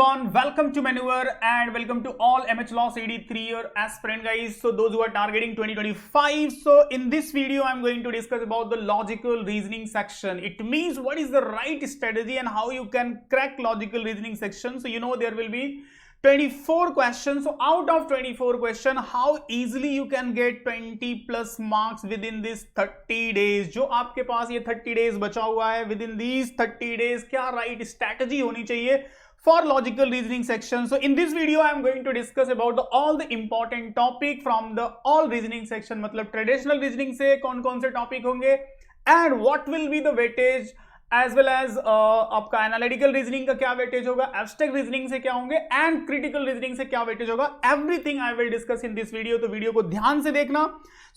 everyone, welcome to Maneuver and welcome to all MH Law CD 3-year aspirant guys. So those who are targeting 2025. So in this video, I'm going to discuss about the logical reasoning section. It means what is the right strategy and how you can crack logical reasoning section. So you know there will be 24 questions. So out of 24 questions, how easily you can get 20 plus marks within this 30 days. जो आपके पास ये 30 days बचा हुआ है, within these 30 days क्या right strategy होनी चाहिए for logical reasoning section. So in this video, I am going to discuss about all the important topic from the all reasoning section. मतलब traditional reasoning से कौन-कौन से topic होंगे and what will be the weightage as well as आपका analytical reasoning का क्या weightage होगा, abstract reasoning से क्या होंगे एंड क्रिटिकल रीजनिंग से क्या वेटेज होगा, everything I will discuss in this video. तो वीडियो को ध्यान से देखना.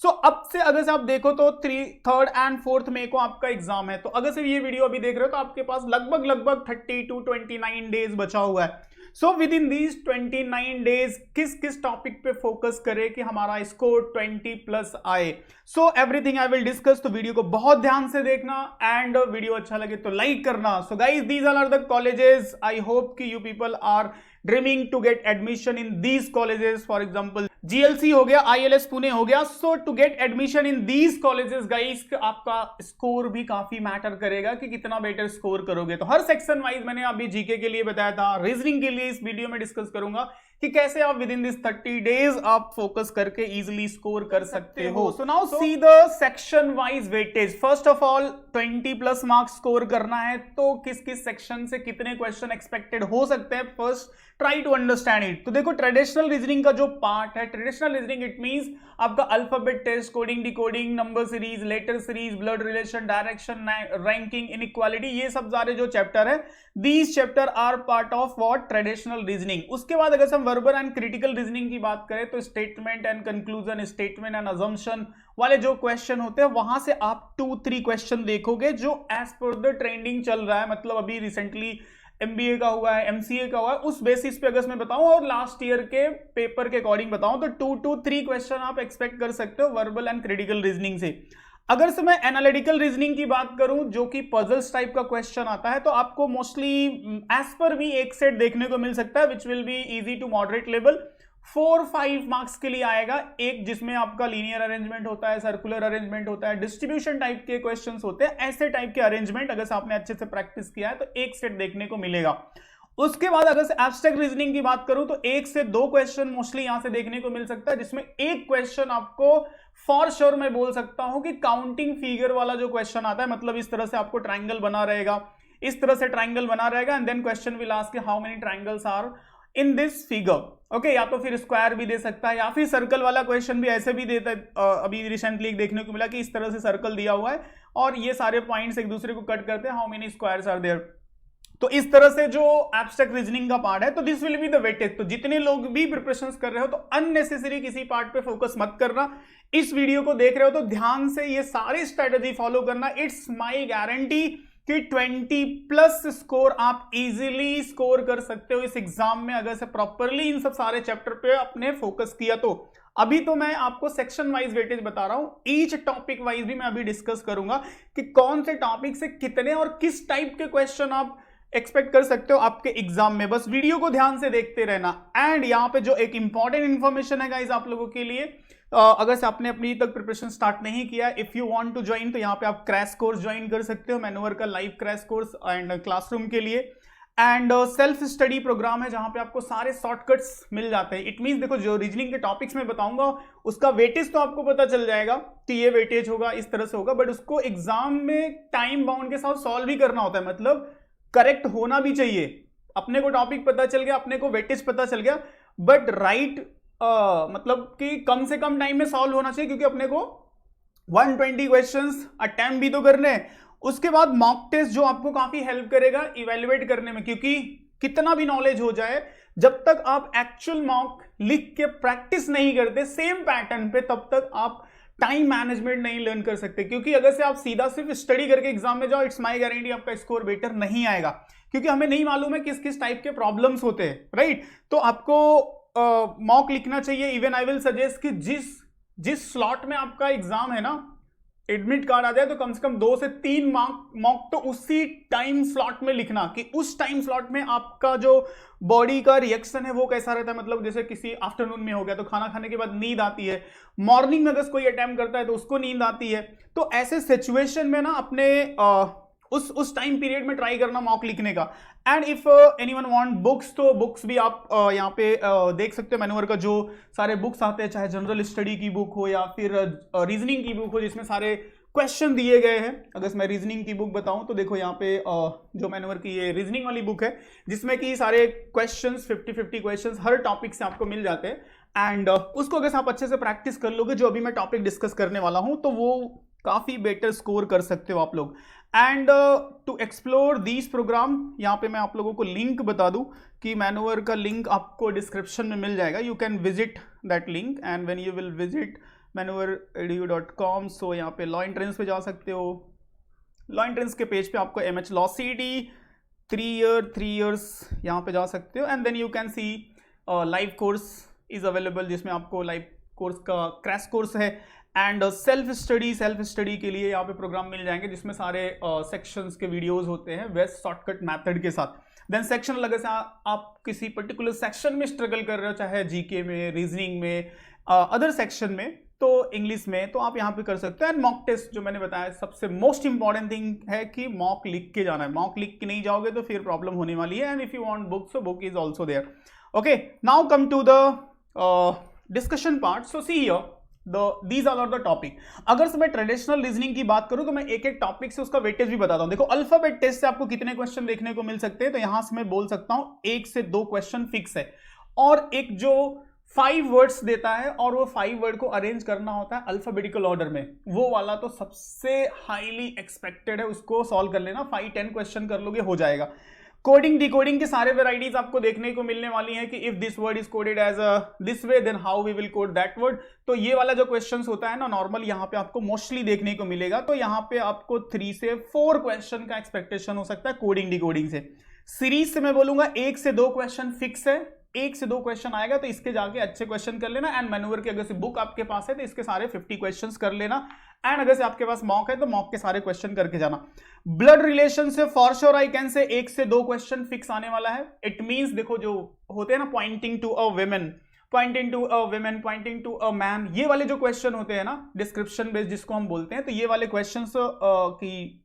सो अब से अगर से आप देखो तो 3rd and 4th मई को आपका एग्जाम है. तो अगर से ये वीडियो अभी देख रहे हो तो आपके पास लगभग 30 to 29 डेज बचा हुआ है. So with in these 29 days किस किस टॉपिक पे फोकस करें कि हमारा स्कोर 20 प्लस आए. So everything I will discuss. तो वीडियो को बहुत ध्यान से देखना एंड वीडियो अच्छा लगे तो लाइक करना. So guys these are the colleges. I hope कि you people are dreaming to get admission in these colleges. For example GLC हो गया, ILS पुणे हो गया. So to get admission in these colleges guys आपका score भी काफी matter करेगा कि कितना बेटर स्कोर करोगे. तो हर सेक्शन वाइज मैंने अभी जीके के लिए बताया था, रीजनिंग के लिए इस वीडियो में डिस्कस करूंगा कि कैसे आप विद इन दिस 30 डेज आप फोकस करके इजीली स्कोर कर सकते हो. So now see the section wise weightage. First of all 20 plus marks score करना है तो किस किस सेक्शन से कितने क्वेश्चन एक्सपेक्टेड हो सकते हैं, first try to understand it. तो देखो ट्रेडिशनल रीजनिंग का जो पार्ट है, ट्रेडिशनल रीजनिंग इट मींस आपका alphabet test, coding, decoding, number series, letter series, blood relation, direction, ranking, inequality, ये सब सारे जो चैप्टर है, these chapter are part of what traditional reasoning. उसके बाद अगर हम वर्बल एंड क्रिटिकल रीजनिंग की बात करें तो statement and conclusion, statement and assumption वाले जो क्वेश्चन होते हैं वहां से आप 2-3 क्वेश्चन देखोगे जो एज पर द ट्रेंडिंग चल रहा है. मतलब अभी रिसेंटली MBA का हुआ है, MCA का हुआ है, उस बेसिस पे अगर मैं बताऊं और लास्ट ईयर के पेपर के अकॉर्डिंग बताऊं तो 2 to 3 क्वेश्चन आप एक्सपेक्ट कर सकते हो वर्बल एंड क्रिटिकल रीजनिंग से. अगर से मैं एनालिटिकल रीजनिंग की बात करूं जो कि पजल्स टाइप का क्वेश्चन आता है तो आपको मोस्टली एज पर भी एक सेट देखने को मिल सकता है which will be easy to moderate level. 4-5 marks के लिए आएगा एक, जिसमें आपका लीनियर अरेंजमेंट होता है, सर्कुलर अरेंजमेंट होता है, डिस्ट्रीब्यूशन टाइप के क्वेश्चंस होते हैं. ऐसे टाइप के अरेंजमेंट अगर आपने अच्छे से प्रैक्टिस किया है तो एक सेट देखने को मिलेगा. उसके बाद अगर एब्स्ट्रैक्ट रीजनिंग की बात करूं तो 1 से 2 क्वेश्चन मोस्टली यहां से देखने को मिल सकता है, जिसमें एक क्वेश्चन आपको फॉर श्योर मैं बोल सकता हूं कि काउंटिंग फिगर वाला जो क्वेश्चन आता है, मतलब इस तरह से आपको ट्राइंगल बना रहेगा, इस तरह से ट्राइंगल बना रहेगा and then question will ask how many triangles are in this figure. Okay, या तो फिर स्क्वायर भी दे सकता है या फिर सर्कल वाला क्वेश्चन भी ऐसे भी देता है. अभी रिसेंटली देखने को मिला कि इस तरह से सर्कल दिया हुआ है और ये सारे पॉइंट्स एक दूसरे को कट करते हैं, how many squares are there. तो इस तरह से जो एब्स्ट्रैक्ट रीजनिंग का पार्ट है तो this will be the weightage. तो जितने लोग भी प्रिपरेशंस कर रहे हो तो अननेसेसरी किसी पार्ट पे फोकस मत करना. इस वीडियो को देख रहे हो तो ध्यान से ये सारी स्ट्रेटेजी फॉलो करना. इट्स माय गारंटी कि 20 प्लस स्कोर आप इजीली स्कोर कर सकते हो इस एग्जाम में अगर से प्रॉपरली इन सब सारे चैप्टर पे आपने फोकस किया तो. अभी तो मैं आपको सेक्शन वाइज वेटेज बता रहा हूं, ईच टॉपिक वाइज भी मैं अभी डिस्कस करूंगा कि कौन से टॉपिक से कितने और किस टाइप के क्वेश्चन आप एक्सपेक्ट कर सकते हो आपके एग्जाम में. बस वीडियो को ध्यान से देखते रहना. एंड यहाँ पे जो एक इंपॉर्टेंट इंफॉर्मेशन है गाइज आप लोगों के लिए, अगर से आपने अपनी तक प्रिपरेशन स्टार्ट नहीं किया, if you want to join तो यहाँ पे आप क्रैश कोर्स ज्वाइन कर सकते हो, मैन्यूवर का live crash course and classroom के लिए. एंड सेल्फ स्टडी प्रोग्राम है जहां पे आपको सारे शॉर्टकट्स मिल जाते हैं. इट मींस देखो जो रीजनिंग के टॉपिक्स में बताऊंगा उसका वेटेज तो आपको पता चल जाएगा कि ये वेटेज होगा, इस तरह से होगा, बट उसको एग्जाम में टाइम बाउंड के साथ सॉल्व भी करना होता है. मतलब करेक्ट होना भी चाहिए. अपने को टॉपिक पता चल गया, अपने को वेटेज पता चल गया, बट राइट मतलब कि कम से कम टाइम में सॉल्व होना चाहिए क्योंकि अपने को 120 क्वेश्चंस अटेम्प्ट भी तो करने हैं. उसके बाद मॉक टेस्ट जो आपको काफी हेल्प करेगा इवेल्युएट करने में, क्योंकि कितना भी नॉलेज हो जाए जब तक आप एक्चुअल मॉक लिख के प्रैक्टिस नहीं करते सेम पैटर्न पे तब तक आप टाइम मैनेजमेंट नहीं लर्न कर सकते. क्योंकि अगर से आप सीधा सिर्फ स्टडी करके एग्जाम में जाओ, इट्स माय गारंटी आपका स्कोर बेटर नहीं आएगा, क्योंकि हमें नहीं मालूम है किस किस टाइप के प्रॉब्लम्स होते हैं, राइट. तो आपको मॉक लिखना चाहिए. इवन आई विल सजेस्ट कि जिस स्लॉट में आपका एग्जाम है ना एडमिट कार्ड आ जाए तो कम से कम 2 से 3 मॉक तो उसी टाइम स्लॉट में लिखना कि उस टाइम स्लॉट में आपका जो बॉडी का रिएक्शन है वो कैसा रहता है। मतलब जैसे किसी आफ्टरनून में हो गया तो खाना खाने के बाद नींद आती है, मॉर्निंग में अगर कोई अटेम्प्ट करता है तो उसको नींद आती है। तो ऐसे सिचुएशन में ना अपने उस टाइम पीरियड में ट्राई करना मॉक लिखने का। And if anyone want books, तो बुक्स भी आप यहाँ पे देख सकते हो मैनुअर का जो सारे बुक्स आते हैं, चाहे जनरल स्टडी की बुक हो या फिर रीजनिंग की बुक हो जिसमें सारे क्वेश्चन दिए गए हैं। अगर मैं रीजनिंग की बुक बताऊं तो देखो यहाँ पे जो मैनुअर की ये रीजनिंग वाली बुक है जिसमें कि सारे क्वेश्चंस 50-50 क्वेश्चंस हर टॉपिक से आपको मिल जाते हैं। एंड उसको अगर आप अच्छे से प्रैक्टिस कर लोगे, जो अभी मैं टॉपिक डिस्कस करने वाला हूं, तो वो काफी बेटर स्कोर कर सकते हो आप लोग। And to explore this program, यहाँ पे मैं आप लोगों को लिंक बता दूं कि मैनुअर का लिंक आपको डिस्क्रिप्शन में मिल जाएगा। You can visit that link and when you will visit manueredu.com, सो यहाँ पे लॉ एंट्रेंस पे जा सकते हो। लॉ एंट्रेंस के पेज पे आपको MH Law CET 3 years यहाँ पे जा सकते हो। And then you can see live course is available, जिसमें आपको लाइव कोर्स का क्रैश कोर्स है। एंड सेल्फ स्टडी के लिए यहाँ पे प्रोग्राम मिल जाएंगे जिसमें सारे सेक्शंस के वीडियोस होते हैं बेस्ट शॉर्टकट मेथड के साथ। देन सेक्शन अलग से आप किसी पर्टिकुलर सेक्शन में स्ट्रगल कर रहे हो, चाहे जीके में, रीजनिंग में, अदर सेक्शन में, तो इंग्लिश में, तो आप यहाँ पे कर सकते हो। एंड मॉक टेस्ट जो मैंने बताया सबसे मोस्ट इंपॉर्टेंट थिंग है कि मॉक लिख के जाना है। मॉक लिख के नहीं जाओगे तो फिर प्रॉब्लम होने वाली है। And if you want book, so book is also there. Okay, now come to the discussion part. So see here these are the topic. अगर से मैं ट्रेडिशनल रीजनिंग की बात करूं तो मैं एक एक टॉपिक से उसका वेटेज भी बताता हूं। देखो अल्फाबेट टेस्ट से आपको कितने क्वेश्चन देखने को मिल सकते हैं, तो यहां से मैं बोल सकता हूं 1 से 2 क्वेश्चन फिक्स है। और एक जो 5 वर्ड्स देता है और वो 5 वर्ड को अरेंज करना होता है अल्फाबेटिकल ऑर्डर में, वो वाला तो सबसे हाईली एक्सपेक्टेड है, उसको सॉल्व कर लेना। 5-10 क्वेश्चन कर लोगे हो जाएगा। कोडिंग डिकोडिंग के सारे वेराइटीज आपको देखने को मिलने वाली हैं कि if this word is coded as this way then how we will code that word. तो ये वाला जो क्वेश्चंस होता है ना नॉर्मल, यहाँ पे आपको मोस्टली देखने को मिलेगा। तो यहाँ पे आपको 3 से 4 क्वेश्चन का एक्सपेक्टेशन हो सकता है कोडिंग डिकोडिंग से। सीरीज से मैं बोलूंगा 1 से 2 क्वेश्चन फिक्स है। 1 से 2 क्वेश्चन आएगा तो इसके जाके अच्छे क्वेश्चन कर लेना। एंड मैनुअर की अगर से बुक आपके पास है तो इसके सारे 50 क्वेश्चंस कर लेना। एंड अगर से आपके पास मॉक है तो मॉक के सारे क्वेश्चन करके जाना। ब्लड रिलेशन से for sure I can say 1 से 2 क्वेश्चन फिक्स आने वाला है। इट मींस देखो जो होते हैं ना pointing to a women, pointing to a women, pointing to a man, ये वाले जो क्वेश्चन होते हैं ना डिस्क्रिप्शन बेस्ड जिसको हम बोलते हैं, तो ये वाले क्वेश्चंस की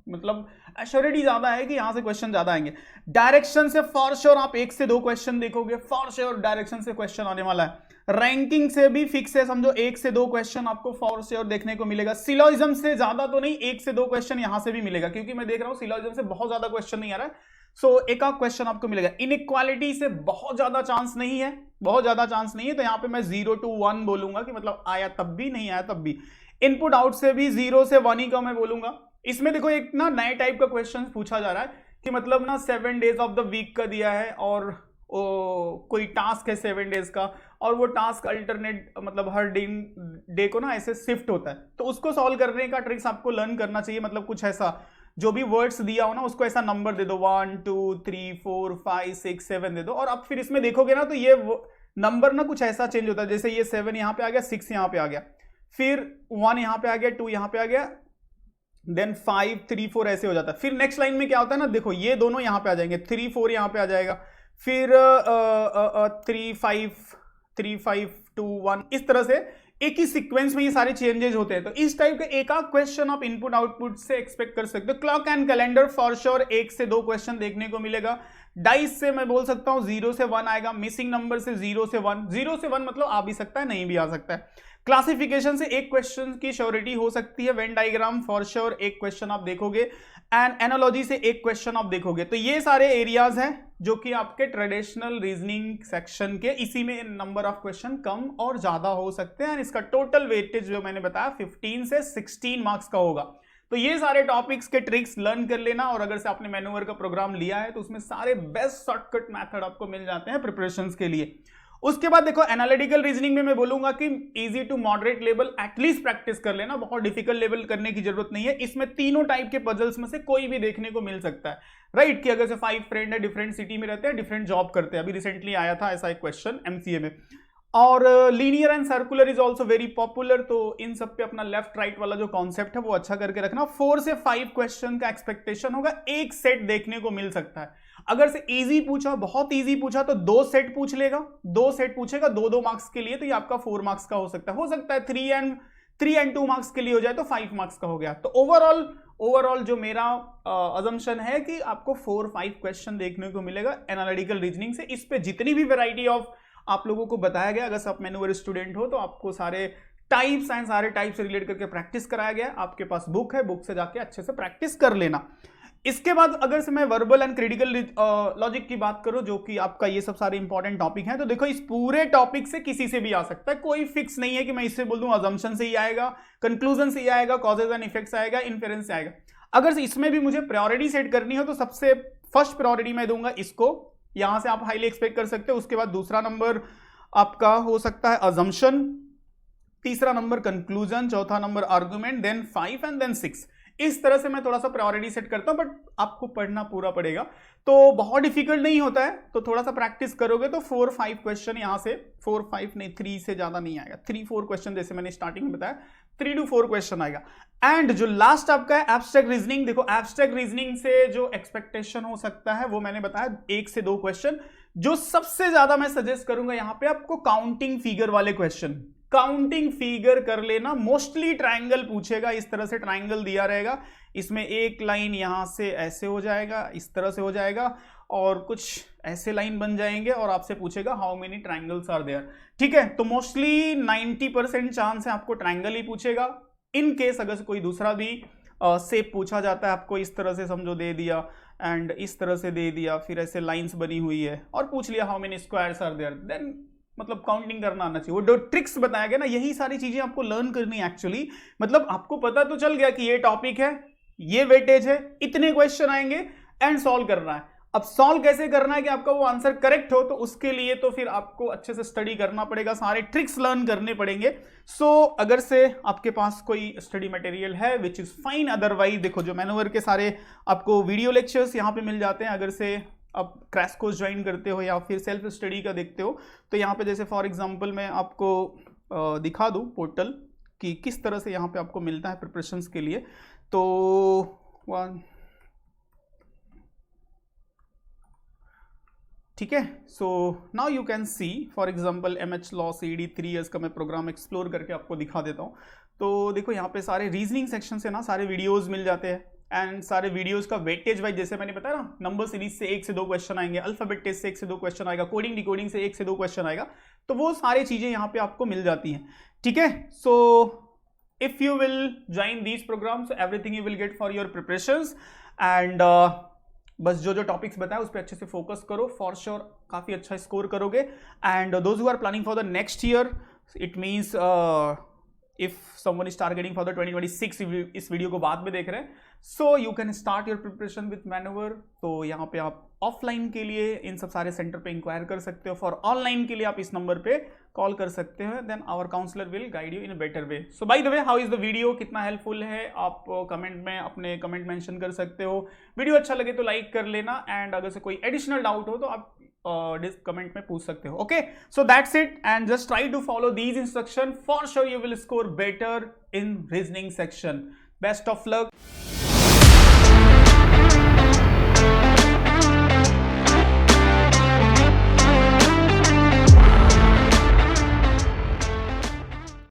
मतलब एश्योरिटी ज्यादा है कि यहां से क्वेश्चन ज्यादा आएंगे। डायरेक्शन से फॉर श्योर आप 1 से 2 क्वेश्चन देखोगे, फॉर श्योर डायरेक्शन से क्वेश्चन आने वाला है। रैंकिंग से भी फिक्स है, समझो 1 से 2 क्वेश्चन आपको फॉर श्योर देखने को मिलेगा। सिलोजिज्म से ज्यादा तो नहीं, 1 से 2 क्वेश्चन यहां से भी मिलेगा, क्योंकि मैं देख रहा हूं सिलोजिज्म से बहुत ज्यादा क्वेश्चन नहीं आ रहा है, सो एक आध क्वेश्चन आपको मिलेगा। इनइक्वालिटी से बहुत ज्यादा चांस नहीं है, बहुत ज्यादा चांस नहीं है, तो यहां पे मैं 0 to 1 बोलूंगा कि मतलब आया तब भी, नहीं आया तब भी। इनपुट आउट से भी 0 से 1 ही का मैं बोलूंगा। इसमें देखो एक ना नए टाइप का क्वेश्चन पूछा जा रहा है कि मतलब ना 7 days ऑफ द वीक का दिया है और कोई टास्क है 7 days का, और वो टास्क अल्टरनेट मतलब हर डे को ना ऐसे शिफ्ट होता है, तो उसको सॉल्व करने का ट्रिक्स आपको लर्न करना चाहिए। मतलब कुछ ऐसा जो भी वर्ड्स दिया हो ना उसको ऐसा नंबर दे दो, 1 2 3 4 5 6 7 दे दो, और अब फिर इसमें देखोगे ना तो ये नंबर ना कुछ ऐसा चेंज होता है, जैसे ये 7 यहाँ पे आ गया, 6 यहाँ पे आ गया, फिर 1 यहाँ पे आ गया, 2 यहाँ पे आ गया, देन 5 3 4 ऐसे हो जाता है। फिर नेक्स्ट लाइन में क्या होता है ना, देखो ये दोनों यहाँ पे आ जाएंगे, 3 4 यहाँ पे आ जाएगा, फिर 3 5 2 1, इस तरह से एक ही सीक्वेंस में ये सारे चेंजेस होते हैं। तो इस टाइप का एक आध क्वेश्चन आप इनपुट आउटपुट से एक्सपेक्ट कर सकते हो। Clock and calendar for sure 1 से 2 क्वेश्चन देखने को मिलेगा। डाइस से मैं बोल सकता हूं 0 से 1 आएगा। मिसिंग नंबर से 0 से 1, 0 से 1 मतलब आ भी सकता है, नहीं भी आ सकता है। क्लासिफिकेशन से एक क्वेश्चन की श्योरिटी हो सकती है। वेन डायग्राम फॉर श्योर एक क्वेश्चन आप देखोगे, एंड एनालॉजी से एक क्वेश्चन आप देखोगे। तो ये सारे एरियाज हैं जो कि आपके ट्रेडिशनल रीजनिंग सेक्शन के, इसी में नंबर ऑफ क्वेश्चन कम और ज्यादा हो सकते हैं। एंड इसका टोटल वेटेज जो मैंने बताया 15 से 16 मार्क्स का होगा। तो ये सारे टॉपिक्स के ट्रिक्स लर्न कर लेना, और अगर से आपने मैनुअर का प्रोग्राम लिया है तो उसमें सारे बेस्ट शॉर्टकट मेथड आपको मिल जाते हैं प्रिपरेशंस के लिए। उसके बाद देखो एनालिटिकल रीजनिंग में मैं बोलूंगा कि easy to moderate level at least practice कर लेना, बहुत डिफिकल्ट लेवल करने की जरूरत नहीं है। इसमें तीनों टाइप के पजल्स में से कोई भी देखने को मिल सकता है, राइट? कि अगर से 5 फ्रेंड है, डिफरेंट सिटी में रहते हैं, डिफरेंट जॉब करते हैं, अभी रिसेंटली आया था ऐसा एक क्वेश्चन एमसीए में। और linear and circular is also very popular, तो इन सब पे अपना लेफ्ट राइट वाला जो कॉन्सेप्ट है वो अच्छा करके रखना। 4 से 5 क्वेश्चन का एक्सपेक्टेशन होगा, एक सेट देखने को मिल सकता है। अगर से इजी पूछा, बहुत इजी पूछा तो 2 सेट पूछ लेगा, 2 सेट पूछेगा 2-2 मार्क्स के लिए, तो ये आपका 4 मार्क्स का हो सकता है 3 and 2 मार्क्स के लिए हो जाए तो 5 मार्क्स का हो गया। तो ओवरऑल जो मेरा अजम्पशन है कि आपको 4-5 क्वेश्चन देखने को मिलेगा एनालिटिकल रीजनिंग से। इस पे जितनी भी वैरायटी ऑफ आप लोगों को बताया गया, अगर आप मैन्युअर स्टूडेंट हो तो आपको सारे टाइप्स से रिलेट करके प्रैक्टिस कराया गया। आपके पास बुक है, बुक से जाके अच्छे से प्रैक्टिस कर लेना। इसके बाद अगर से मैं वर्बल एंड क्रिटिकल लॉजिक की बात करूं, जो कि आपका ये सब सारे इंपॉर्टेंट टॉपिक हैं, तो देखो इस पूरे टॉपिक से किसी से भी आ सकता है, कोई फिक्स नहीं है कि मैं इससे बोल दूं अजम्पशन से ही आएगा, कंक्लूजन से ही आएगा, कॉजेज एंड इफेक्ट्स आएगा, इन्फेरेंस से आएगा। अगर इसमें भी मुझे प्रायोरिटी सेट करनी हो तो सबसे फर्स्ट प्रायोरिटी मैं दूंगा इसको, यहां से आप हाईली एक्सपेक्ट कर सकते हो। उसके बाद दूसरा नंबर आपका हो सकता है अजम्पशन, तीसरा नंबर कंक्लूजन, चौथा number argument, then 5 and then 6। इस तरह से मैं थोड़ा सा प्रायोरिटी सेट करता हूं, बट आपको पढ़ना पूरा पड़ेगा, तो बहुत डिफिकल्ट नहीं होता है। तो थोड़ा सा प्रैक्टिस करोगे तो 4-5 क्वेश्चन यहां से, 4-5 नहीं 3 से ज्यादा नहीं आएगा, 3-4 क्वेश्चन जैसे मैंने स्टार्टिंग में बताया 3 to 4 क्वेश्चन आएगा। एंड जो लास्ट आपका है एब्स्ट्रैक्ट रीजनिंग, देखो एब्स्ट्रैक्ट रीजनिंग से जो एक्सपेक्टेशन हो सकता है वो मैंने बताया 1 से 2 क्वेश्चन। जो सबसे ज्यादा मैं सजेस्ट करूंगा यहां पे आपको काउंटिंग फिगर वाले क्वेश्चन, काउंटिंग फिगर कर लेना। मोस्टली ट्रायंगल पूछेगा, इस तरह से ट्रायंगल दिया रहेगा, इसमें एक लाइन यहां से ऐसे हो जाएगा, इस तरह से हो जाएगा, और कुछ ऐसे लाइन बन जाएंगे, और आपसे पूछेगा how many triangles are there. ठीक है, तो मोस्टली 90% चांस है आपको ट्रायंगल ही पूछेगा। इन केस अगर कोई दूसरा भी शेप पूछा जाता है, आपको इस तरह से समझो दे दिया, एंड इस तरह से दे दिया, फिर ऐसे लाइंस बनी हुई है, और पूछ लिया how many squares are there, then मतलब काउंटिंग करना आना चाहिए। वो जो ट्रिक्स बताया गया ना, यही सारी चीजें आपको लर्न करनी है एक्चुअली। मतलब आपको पता तो चल गया कि ये टॉपिक है, ये वेटेज है, इतने क्वेश्चन आएंगे, एंड सॉल्व करना है। अब सॉल्व कैसे करना है कि आपका वो आंसर करेक्ट हो, तो उसके लिए तो फिर आपको अच्छे से स्टडी करना पड़ेगा, सारे ट्रिक्स लर्न करने पड़ेंगे। सो अगर से आपके पास कोई स्टडी मटेरियल है विच इज फाइन, अदरवाइज देखो जो मैन्युअर के सारे आपको वीडियो लेक्चर्स यहाँ पे मिल जाते हैं। अगर से आप क्रैश कोर्स ज्वाइन करते हो या फिर सेल्फ स्टडी का देखते हो, तो यहाँ पे जैसे फॉर एग्जांपल मैं आपको दिखा दूँ पोर्टल कि किस तरह से यहाँ पे आपको मिलता है प्रिपरेशंस के लिए। तो ठीक है, so now you can C for example MH law CED 3 years का मैं प्रोग्राम एक्सप्लोर करके आपको दिखा देता हूँ। तो देखो यहाँ पे सारे रीजनिंग सेक्शन से ना सारे वीडियोस मिल जाते हैं, एंड सारे वीडियोस का वेटेज वाइज जैसे मैंने बताया ना, नंबर सीरीज से 1 से 2 क्वेश्चन आएंगे, अल्फाबेट टेस्ट से 1 से 2 क्वेश्चन आएगा, कोडिंग डिकोडिंग से 1 से 2 क्वेश्चन आएगा, तो वो सारी चीजें यहाँ पे आपको मिल जाती हैं। ठीक है, so if you will join these programs, everything you will get for your preparations. And बस जो टॉपिक्स बताया उस पर अच्छे से फोकस करो, फॉर श्योर काफी अच्छा स्कोर करोगे। And those who are planning for the next year, it means if someone is targeting for the 2026, इस वीडियो को बाद में देख रहे हैं, so you can start your preparation with Maneuver। तो यहाँ पे आप ऑफलाइन के लिए इन सब सारे सेंटर पे इंक्वायर कर सकते हो, फॉर ऑनलाइन के लिए आप इस नंबर पे कॉल कर सकते हो, then our counsellor will guide you in a better way. So by the way, how is the video, कितना हेल्पफुल है, आप कमेंट में अपने कमेंट मेंशन कर सकते हो। वीडियो अच्छा लगे तो लाइक कर लेना, एंड अगर से कोई एडिशनल डाउट हो तो आप कमेंट में पूछ सकते हो। Okay, so that's it, and just try to follow these instruction, for sure you will score better in reasoning section. Best of luck.